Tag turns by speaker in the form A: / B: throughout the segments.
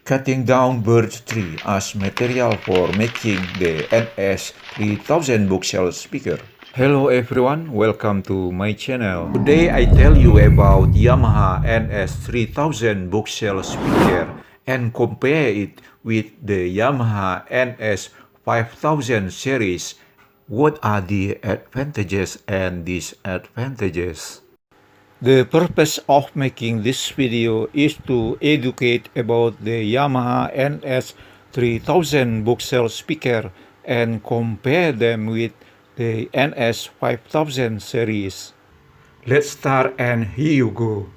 A: cutting down birch tree as material for making the NS-3000 bookshelf speaker. Hello everyone, welcome to my channel. Today I tell you about Yamaha NS-3000 bookshelf speaker and compare it with the Yamaha NS-5000 series. What are the advantages and disadvantages? The purpose of making this video is to educate about the Yamaha NS-3000 bookshelf speaker and compare them with the NS-5000 series. Let's start and here you go.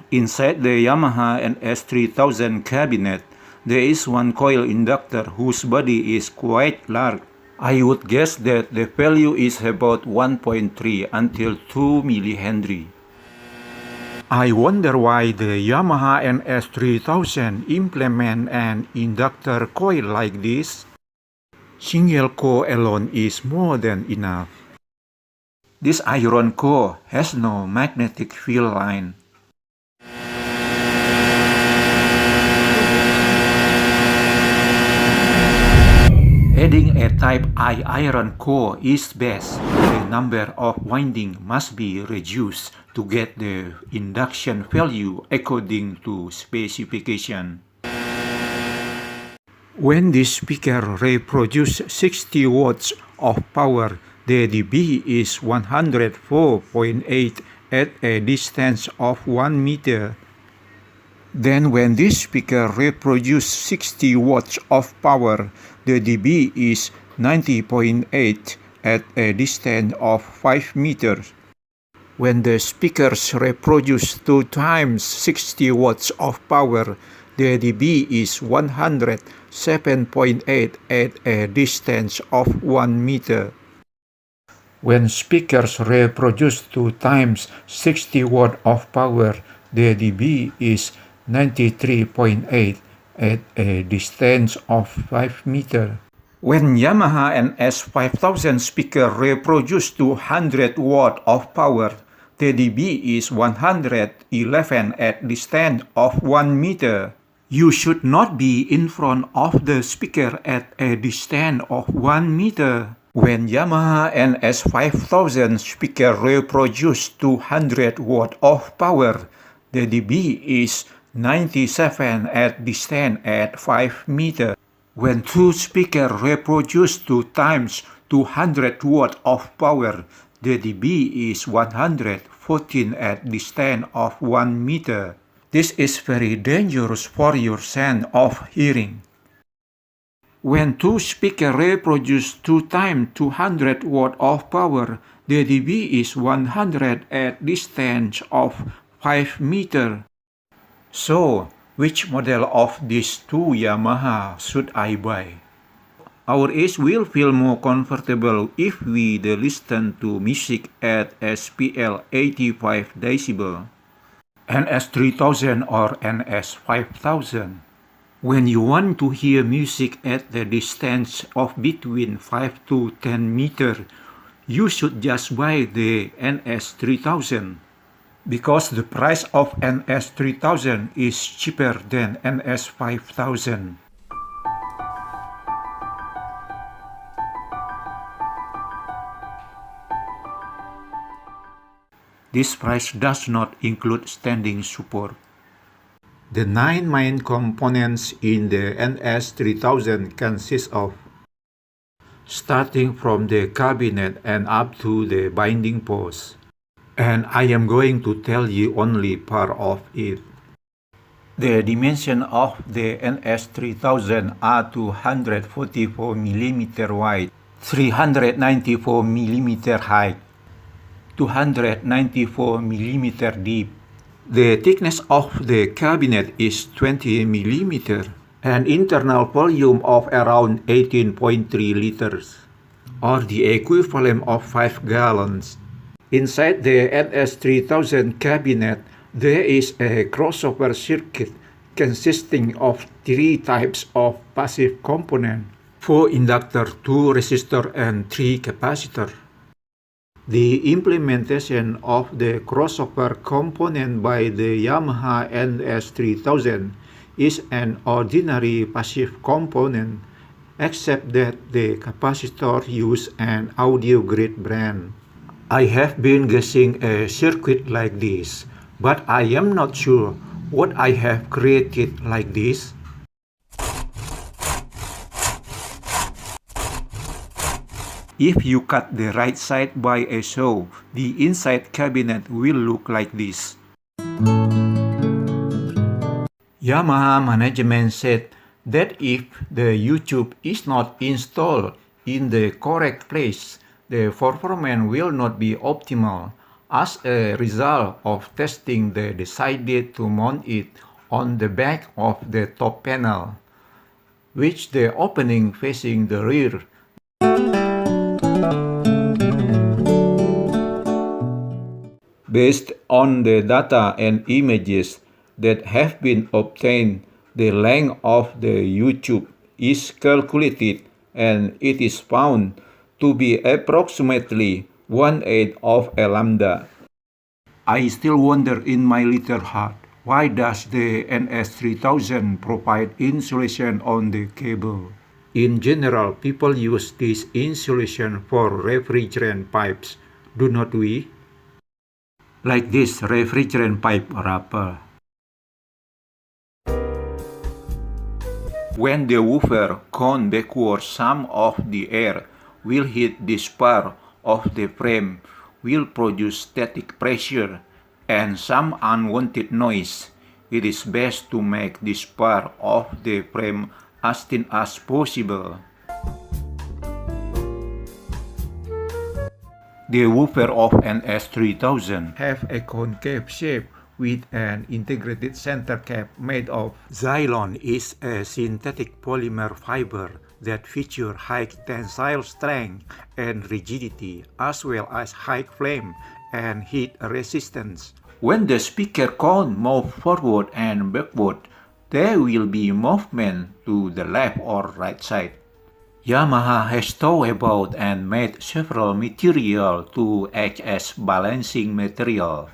A: Inside the Yamaha NS-3000 cabinet, there is one coil inductor whose body is quite large. I would guess that the value is about 1.3 until 2 millihenry. I wonder why the Yamaha NS-3000 implement an inductor coil like this. Single core alone is more than enough. This iron core has no magnetic field line. Adding a type I iron core is best. The number of windings must be reduced to get the induction value according to specification. When this speaker reproduces 60 watts of power, the dB is 104.8 at a distance of 1 meter. Then when this speaker reproduces 60 watts of power, the dB is 90.8 at a distance of 5 meters. When the speakers reproduce 2 times 60 watts of power, the dB is 107.8 at a distance of 1 meter. When speakers reproduce 2 times 60 watts of power, the dB is 93.8 at a distance of 5 meters. When Yamaha NS-5000 speaker reproduces 200 watts of power, the dB is 111 at distance of 1 meter. You should not be in front of the speaker at a distance of 1 meter. When Yamaha NS-5000 speaker reproduces 200 watts of power, the dB is 97 at distance at 5 meters. When two speakers reproduce 2 times 200 watts of power, the dB is 114 at distance of 1 meter. This is very dangerous for your sense of hearing. When two speakers reproduce 2 times 200 watts of power, the dB is 100 at distance of 5 meters. So, which model of these two Yamaha should I buy? Our ears will feel more comfortable if we listen to music at SPL 85 decibel. NS-3000 or NS-5000. When you want to hear music at the distance of between 5 to 10 meters, you should just buy the NS-3000. Because the price of NS-3000 is cheaper than NS-5000. This price does not include standing support. The 9 main components in the NS-3000 consist of, starting from the cabinet and up to the binding post. And I am going to tell you only part of it. The dimension of the NS-3000 are 244 mm wide, 394 mm height, 294 mm deep. The thickness of the cabinet is 20 mm, and internal volume of around 18.3 liters, or the equivalent of 5 gallons. Inside the NS-3000 cabinet, there is a crossover circuit consisting of 3 types of passive components, 4 inductor, 2 resistor, and 3 capacitor. The implementation of the crossover component by the Yamaha NS-3000 is an ordinary passive component, except that the capacitor uses an audio-grade brand. I have been guessing a circuit like this, but I am not sure what I have created like this. If you cut the right side by a saw, the inside cabinet will look like this. Yamaha management said that if the YouTube is not installed in the correct place, the performance will not be optimal. As a result of testing, they decided to mount it on the back of the top panel, with the opening facing the rear. Based on the data and images that have been obtained, the length of the U-tube is calculated and it is found to be approximately 1/8 of a lambda. I still wonder in my little heart, why does the NS-3000 provide insulation on the cable? In general, people use this insulation for refrigerant pipes, do not we? Like this refrigerant pipe wrapper. When the woofer goes backward, some of the air will hit this part of the frame, will produce static pressure and some unwanted noise. It is best to make this part of the frame as thin as possible. The woofer of NS-3000 have a concave shape with an integrated center cap made of Xylon. Is a synthetic polymer fiber that features high tensile strength and rigidity, as well as high flame and heat resistance. When the speaker cone moves forward and backward, there will be movement to the left or right side. Yamaha has thought about and made several materials to act as balancing material.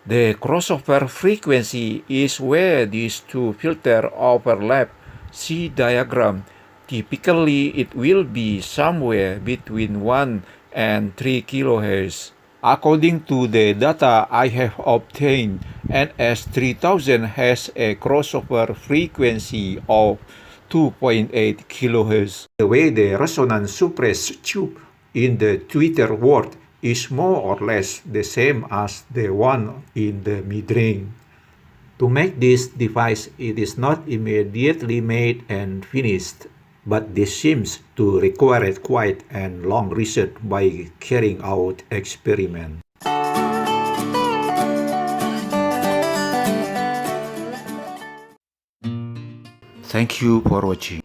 A: The crossover frequency is where these two filters overlap. See diagram. Typically, it will be somewhere between 1 and 3 kHz. According to the data I have obtained, NS-3000 has a crossover frequency of 2.8 kHz. The way the resonance suppressed tube in the tweeter world is more or less the same as the one in the mid-range. To make this device, it is not immediately made and finished, but this seems to require quite a long research by carrying out experiments. Thank you for watching.